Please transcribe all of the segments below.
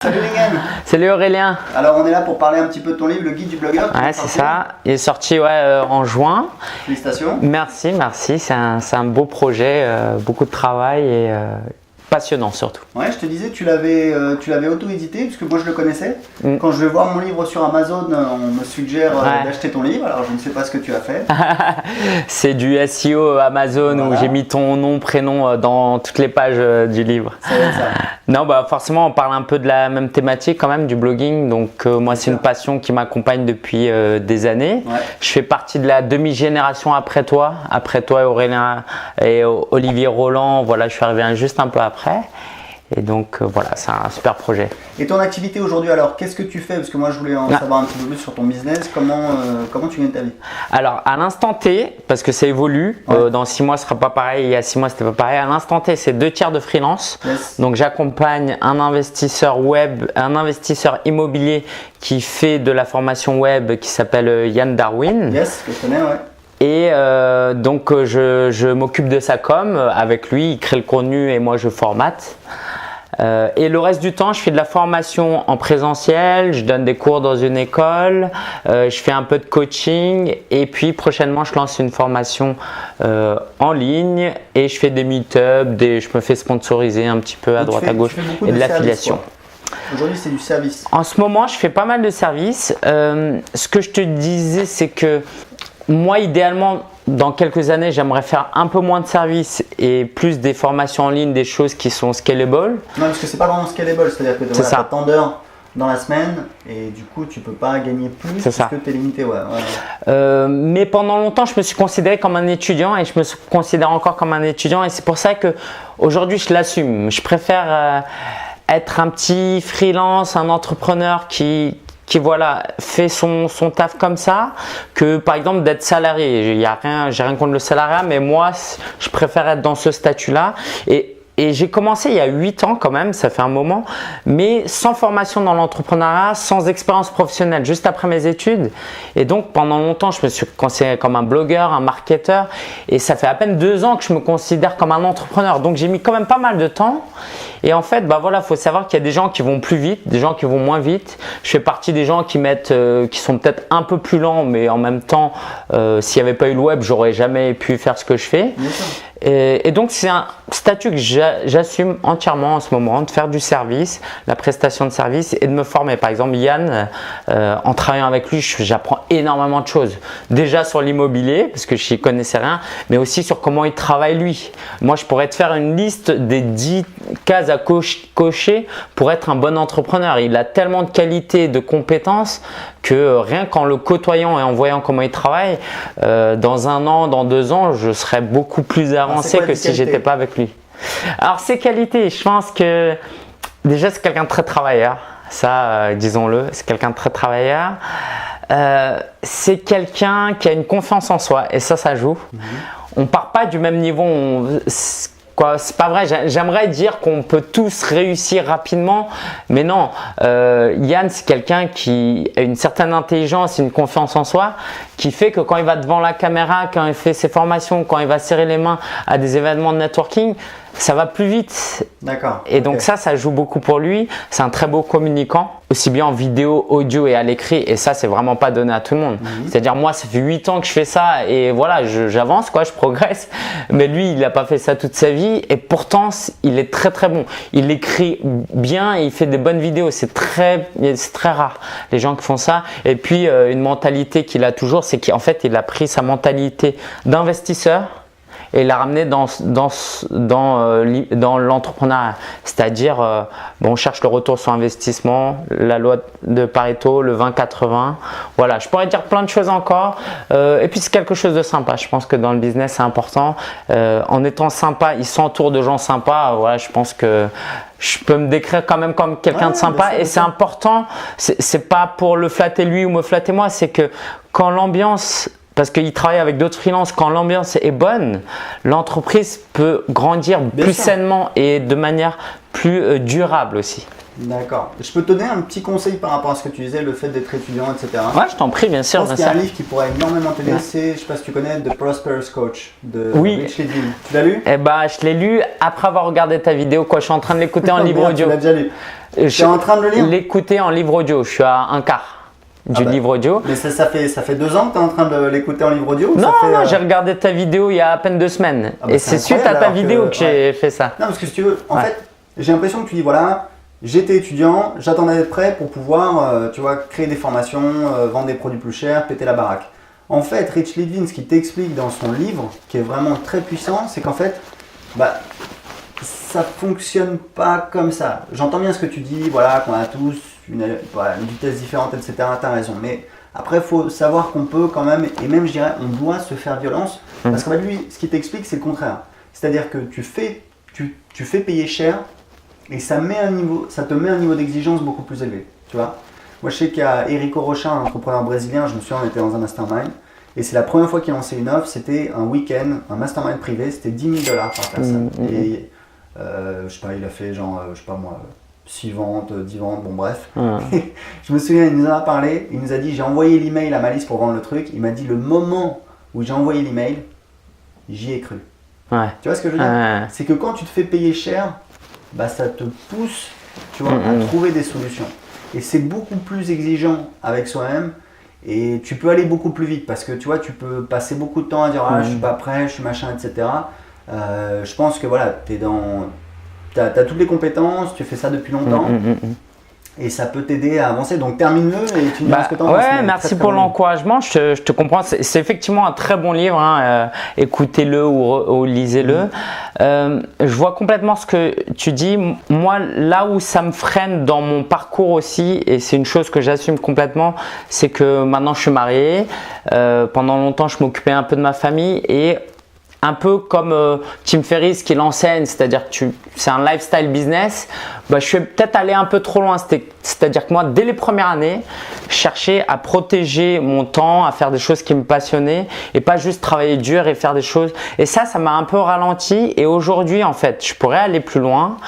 Salut Lingen. Salut Aurélien. Alors on est là pour parler un petit peu de ton livre, le guide du blogueur. Ouais, c'est ça. Il est sorti en juin. Félicitations. Merci. C'est un beau projet, beaucoup de travail et passionnant surtout. Ouais, je te disais, tu l'avais auto-édité puisque moi je le connaissais. Quand je vais voir mon livre sur Amazon, on me suggère d'acheter ton livre. Alors je ne sais pas ce que tu as fait. C'est du SEO Amazon où j'ai mis ton nom, prénom dans toutes les pages du livre. Ça va être ça. Non, bah forcément on parle un peu de la même thématique quand même, du blogging. Donc moi c'est une passion qui m'accompagne depuis des années. Ouais. Je fais partie de la demi-génération après toi Aurélien et Olivier Roland. Voilà, je suis arrivé juste un peu après. Et donc voilà, c'est un super projet. Et ton activité aujourd'hui, alors qu'est-ce que tu fais? Parce que moi je voulais en savoir un petit peu plus sur ton business, comment tu gagnes ta vie? Alors à l'instant T, parce que ça évolue, dans 6 mois ce sera pas pareil, il y a 6 mois c'était pas pareil, à l'instant T c'est 2 tiers de freelance. Yes. Donc j'accompagne un investisseur web, un investisseur immobilier qui fait de la formation web qui s'appelle Yann Darwin. Yes, que je connais, ouais. Et donc je m'occupe de sa com avec lui, il crée le contenu et moi je formate. Et le reste du temps, je fais de la formation en présentiel, je donne des cours dans une école, je fais un peu de coaching et puis prochainement je lance une formation en ligne et je fais des meet-up, je me fais sponsoriser un petit peu à droite à gauche et de l'affiliation. Aujourd'hui, c'est du service. En ce moment, je fais pas mal de services. Ce que je te disais, c'est que moi, idéalement, dans quelques années, j'aimerais faire un peu moins de services et plus des formations en ligne, des choses qui sont scalable. Non, parce que c'est pas vraiment scalable, c'est-à-dire que tu as tant d'heures dans la semaine et du coup, tu peux pas gagner plus parce que tu es limité. Mais pendant longtemps, je me suis considéré comme un étudiant et je me considère encore comme un étudiant et c'est pour ça qu'aujourd'hui, je l'assume. Je préfère être un petit freelance, un entrepreneur qui voilà, fait son taf comme ça, que par exemple d'être salarié. J'ai rien contre le salariat, mais moi, je préfère être dans ce statut-là. Et j'ai commencé il y a 8 ans quand même, ça fait un moment, mais sans formation dans l'entrepreneuriat, sans expérience professionnelle, juste après mes études. Et donc pendant longtemps, je me suis considéré comme un blogueur, un marketeur. Et ça fait à peine 2 ans que je me considère comme un entrepreneur. Donc j'ai mis quand même pas mal de temps. Et en fait, bah voilà, faut savoir qu'il y a des gens qui vont plus vite, des gens qui vont moins vite. Je fais partie des gens qui sont peut-être un peu plus lents, mais en même temps, s'il n'y avait pas eu le web, j'aurais jamais pu faire ce que je fais. Et donc c'est un statut que j'assume entièrement en ce moment, de faire du service, la prestation de service et de me former. Par exemple, Yann, en travaillant avec lui, j'apprends énormément de choses. Déjà sur l'immobilier, parce que je n'y connaissais rien, mais aussi sur comment il travaille lui. Moi, je pourrais te faire une liste des 10 cases à cocher pour être un bon entrepreneur. Il a tellement de qualités, de compétences que rien qu'en le côtoyant et en voyant comment il travaille, dans 1 an, dans 2 ans, je serais beaucoup plus avancé que si j'étais pas avec lui. Alors ses qualités, je pense que déjà c'est quelqu'un de très travailleur, ça disons-le, c'est quelqu'un de très travailleur. C'est quelqu'un qui a une confiance en soi et ça joue. On part pas du même niveau. C'est pas vrai, j'aimerais dire qu'on peut tous réussir rapidement, mais non. Yann, c'est quelqu'un qui a une certaine intelligence, une confiance en soi, qui fait que quand il va devant la caméra, quand il fait ses formations, quand il va serrer les mains à des événements de networking, ça va plus vite. D'accord. Et donc ça joue beaucoup pour lui. C'est un très beau communicant, aussi bien en vidéo, audio et à l'écrit. Et ça, c'est vraiment pas donné à tout le monde. C'est-à-dire moi, ça fait 8 ans que je fais ça et voilà, j'avance je progresse. Mais lui, il n'a pas fait ça toute sa vie et pourtant, il est très très bon. Il écrit bien et il fait des bonnes vidéos. C'est très rare les gens qui font ça. Et puis une mentalité qu'il a toujours, c'est qu'en fait, il a pris sa mentalité d'investisseur et l'a ramené dans l'entrepreneuriat, c'est-à-dire on cherche le retour sur investissement, la loi de Pareto, le 20-80, voilà, je pourrais dire plein de choses encore, et puis c'est quelque chose de sympa. Je pense que dans le business c'est important, en étant sympa, il s'entoure de gens sympas, voilà, je pense que je peux me décrire quand même comme quelqu'un de sympa et c'est important, c'est pas pour le flatter lui ou me flatter moi, c'est que quand l'ambiance, parce qu'il travaille avec d'autres freelances, quand l'ambiance est bonne, l'entreprise peut grandir plus sainement et de manière plus durable aussi. D'accord. Je peux te donner un petit conseil par rapport à ce que tu disais, le fait d'être étudiant, etc. Ouais, je t'en prie, bien sûr. Je pense qu'il y a un livre qui pourrait énormément t'aider, c'est, je sais pas si tu connais, The Prosperous Coach de Rich Liddell. Tu l'as lu? Eh ben, je l'ai lu après avoir regardé ta vidéo. Je suis en train de l'écouter en livre audio. Tu l'as déjà lu? Je suis en train de le lire? L'écouter en livre audio. Je suis à un quart du livre audio. Mais ça fait 2 ans que tu es en train de l'écouter en livre audio? Non, j'ai regardé ta vidéo il y a à peine 2 semaines. Et c'est suite à ta vidéo que j'ai fait ça. Non, parce que si tu veux, en fait, j'ai l'impression que tu dis voilà, j'étais étudiant, j'attendais d'être prêt pour pouvoir tu vois, créer des formations, vendre des produits plus chers, péter la baraque. En fait, Rich Liddell, ce qu'il t'explique dans son livre, qui est vraiment très puissant, c'est qu'en fait, ça fonctionne pas comme ça. J'entends bien ce que tu dis, voilà, qu'on a tous une vitesse différente, etc. Tu as raison. Mais après, il faut savoir qu'on peut quand même, et même je dirais, on doit se faire violence. Parce qu'en fait, lui, ce qu'il t'explique, c'est le contraire. C'est-à-dire que tu fais payer cher et ça te met un niveau d'exigence beaucoup plus élevé. Tu vois? Moi, je sais qu'il y a Érico Rocha, un entrepreneur brésilien, je me souviens, on était dans un mastermind. Et c'est la première fois qu'il a lancé une offre, c'était un week-end, un mastermind privé, c'était $10 000 par personne. Et je sais pas, il a fait genre, je sais pas moi, 6 ventes, 10 ventes, bon bref. Je me souviens, il nous en a parlé, il nous a dit, j'ai envoyé l'email à Malice pour vendre le truc. Il m'a dit, le moment où j'ai envoyé l'email, j'y ai cru. Tu vois ce que je veux dire? C'est que quand tu te fais payer cher, ça te pousse, tu vois, à trouver des solutions. Et c'est beaucoup plus exigeant avec soi-même. Et tu peux aller beaucoup plus vite parce que tu vois, tu peux passer beaucoup de temps à dire je suis pas prêt, je suis machin, etc. Je pense que voilà, t'as toutes les compétences, tu fais ça depuis longtemps et ça peut t'aider à avancer. Donc termine-le et tu me diras ce que t'en penses. Ouais, merci pour l'encouragement. Je te comprends. C'est effectivement un très bon livre. Écoutez-le ou lisez-le. Je vois complètement ce que tu dis. Moi, là où ça me freine dans mon parcours aussi, et c'est une chose que j'assume complètement, c'est que maintenant je suis marié. Pendant longtemps, je m'occupais un peu de ma famille et un peu comme Tim Ferriss qui l'enseigne, c'est-à-dire que c'est un lifestyle business, je suis peut-être allé un peu trop loin. C'est-à-dire que moi, dès les premières années, je cherchais à protéger mon temps, à faire des choses qui me passionnaient et pas juste travailler dur et faire des choses. Et ça m'a un peu ralenti. Et aujourd'hui, en fait, je pourrais aller plus loin,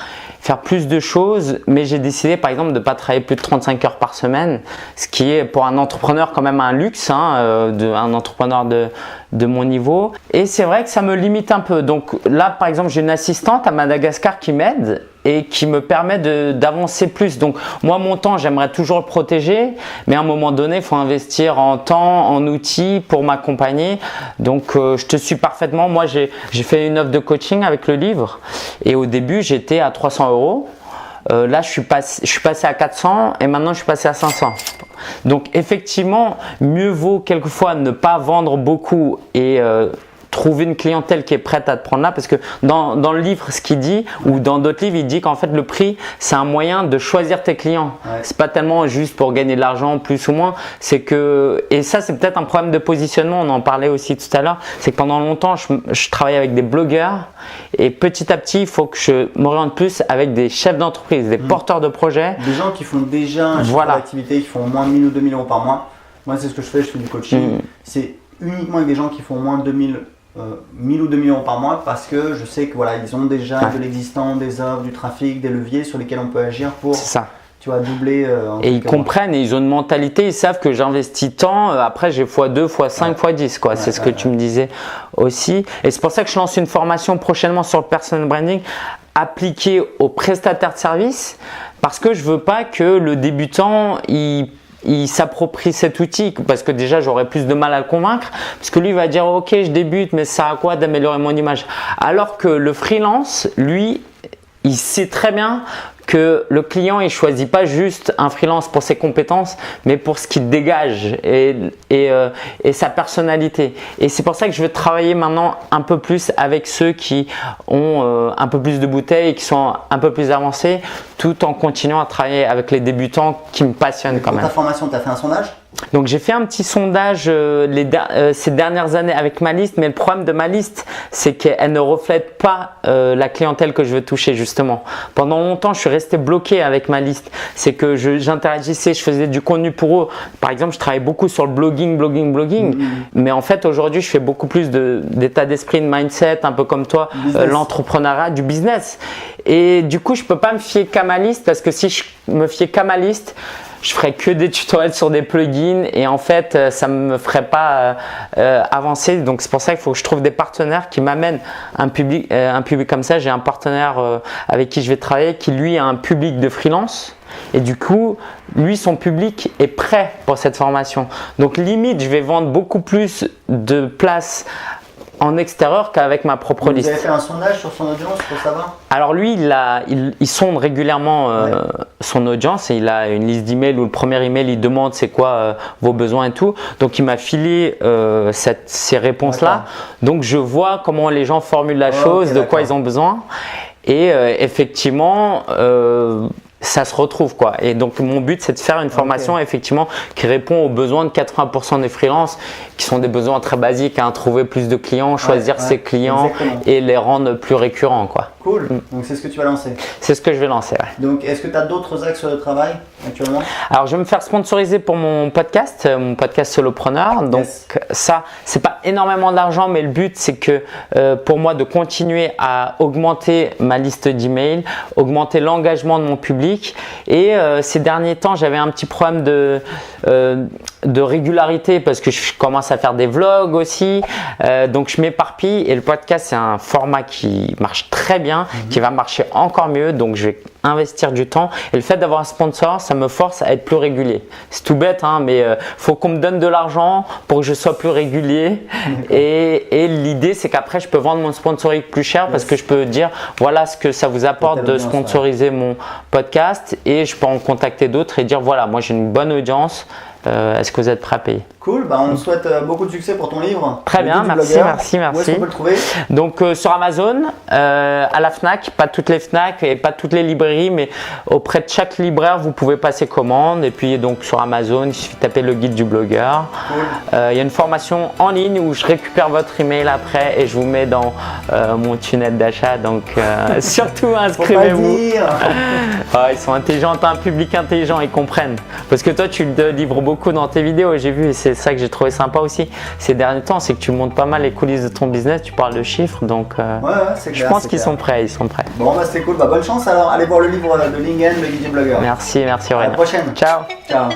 faire plus de choses, mais j'ai décidé par exemple de ne pas travailler plus de 35 heures par semaine, ce qui est pour un entrepreneur quand même un luxe, un entrepreneur de mon niveau. Et c'est vrai que ça me limite un peu. Donc là, par exemple, j'ai une assistante à Madagascar qui m'aide et qui me permet d'avancer plus. Donc moi, mon temps, j'aimerais toujours le protéger, mais à un moment donné, il faut investir en temps, en outils pour m'accompagner. Donc je te suis parfaitement. Moi, j'ai fait une offre de coaching avec le livre et au début, j'étais à 300 €. Là, je suis passé à 400 et maintenant, je suis passé à 500. Donc effectivement, mieux vaut quelquefois ne pas vendre beaucoup et trouver une clientèle qui est prête à te prendre là, parce que dans le livre, ce qu'il dit, ou dans d'autres livres, il dit qu'en fait le prix, c'est un moyen de choisir tes clients. C'est pas tellement juste pour gagner de l'argent plus ou moins, c'est que, et ça c'est peut-être un problème de positionnement, on en parlait aussi tout à l'heure, c'est que pendant longtemps je travaillais avec des blogueurs et petit à petit il faut que je m'oriente plus avec des chefs d'entreprise, des porteurs de projets. Des gens qui font déjà un chiffre d'activité, qui font moins de 1000 ou 2000 € par mois. Moi c'est ce que je fais du coaching, c'est uniquement avec des gens qui font moins de 1000 ou 2000 € par mois, parce que je sais que voilà, ils ont déjà de l'existant, des offres, du trafic, des leviers sur lesquels on peut agir pour tu vois, doubler. Et ils comprennent et ils ont une mentalité, ils savent que j'investis tant, après j'ai x2, x5, x10 quoi. C'est ce que tu me disais aussi. Et c'est pour ça que je lance une formation prochainement sur le personal branding appliquée aux prestataires de services, parce que je veux pas que le débutant il s'approprie cet outil, parce que déjà j'aurais plus de mal à le convaincre, parce que lui il va dire ok je débute mais ça a quoi d'améliorer mon image, alors que le freelance lui il sait très bien que le client il choisit pas juste un freelance pour ses compétences, mais pour ce qu'il dégage et sa personnalité. Et c'est pour ça que je veux travailler maintenant un peu plus avec ceux qui ont un peu plus de bouteilles et qui sont un peu plus avancés, tout en continuant à travailler avec les débutants qui me passionnent quand même. Pour ta formation, tu as fait un sondage? Donc j'ai fait un petit sondage ces dernières années avec ma liste, mais le problème de ma liste, c'est qu'elle ne reflète pas la clientèle que je veux toucher justement. Pendant longtemps, je suis resté bloqué avec ma liste. C'est que j'interagissais, je faisais du contenu pour eux. Par exemple, je travaille beaucoup sur le blogging, mais en fait aujourd'hui, je fais beaucoup plus d'état d'esprit, de mindset, un peu comme toi, l'entrepreneuriat, du business. Et du coup, je peux pas me fier qu'à ma liste parce que si je me fiais qu'à ma liste, je ferais que des tutoriels sur des plugins et en fait ça me ferait pas avancer. Donc c'est pour ça qu'il faut que je trouve des partenaires qui m'amènent un public comme ça. J'ai un partenaire avec qui je vais travailler qui lui a un public de freelance et du coup lui son public est prêt pour cette formation. Donc limite je vais vendre beaucoup plus de places en extérieur qu'avec ma propre liste. Vous avez fait un sondage sur son audience pour savoir? Alors lui, il sonde régulièrement son audience et il a une liste d'emails où le premier email, il demande c'est quoi vos besoins et tout. Donc il m'a filé ces réponses-là. Donc je vois comment les gens formulent la chose, de quoi ils ont besoin. Et effectivement, ça se retrouve quoi. Et donc mon but c'est de faire une formation effectivement qui répond aux besoins de 80% des freelances qui sont des besoins très basiques, hein, trouver plus de clients, choisir ses clients et les rendre plus récurrents quoi. Cool, donc c'est ce que tu vas lancer. C'est ce que je vais lancer, ouais. Donc est-ce que tu as d'autres axes de travail actuellement? Alors je vais me faire sponsoriser pour mon podcast Solopreneur. Donc ça, c'est pas énormément d'argent, mais le but c'est que pour moi de continuer à augmenter ma liste d'emails, augmenter l'engagement de mon public. Et ces derniers temps, j'avais un petit problème de régularité parce que je commence à faire des vlogs aussi. Donc je m'éparpille et le podcast c'est un format qui marche très bien, qui va marcher encore mieux. Donc je vais investir du temps et le fait d'avoir un sponsor, ça me force à être plus régulier. C'est tout bête, hein, mais faut qu'on me donne de l'argent pour que je sois plus régulier. Et l'idée, c'est qu'après, je peux vendre mon sponsoring plus cher parce que je peux dire voilà ce que ça vous apporte de sponsoriser mon podcast et je peux en contacter d'autres et dire voilà, moi j'ai une bonne audience. Est-ce que vous êtes prêt à payer? Cool, bah on te souhaite beaucoup de succès pour ton livre. Très bien, merci. Où est-ce qu'on peut le trouver? Donc sur Amazon, à la Fnac, pas toutes les Fnac et pas toutes les librairies, mais auprès de chaque libraire, vous pouvez passer commande. Et puis donc sur Amazon, il suffit de taper le guide du blogueur. Cool. Il y a une formation en ligne où je récupère votre email après et je vous mets dans mon tunnel d'achat. Donc surtout inscrivez-vous. Ils sont intelligents, tu as un public intelligent, ils comprennent. Parce que toi, tu le livres beaucoup dans tes vidéos, j'ai vu, et c'est ça que j'ai trouvé sympa aussi ces derniers temps, c'est que tu montres pas mal les coulisses de ton business, tu parles de chiffres, donc je pense qu'ils sont prêts, Bon, bah c'était cool, bah bonne chance alors, allez voir le livre de Lingen, le guide du blogueur. Merci Aurélien. À la prochaine. Ciao. Ciao.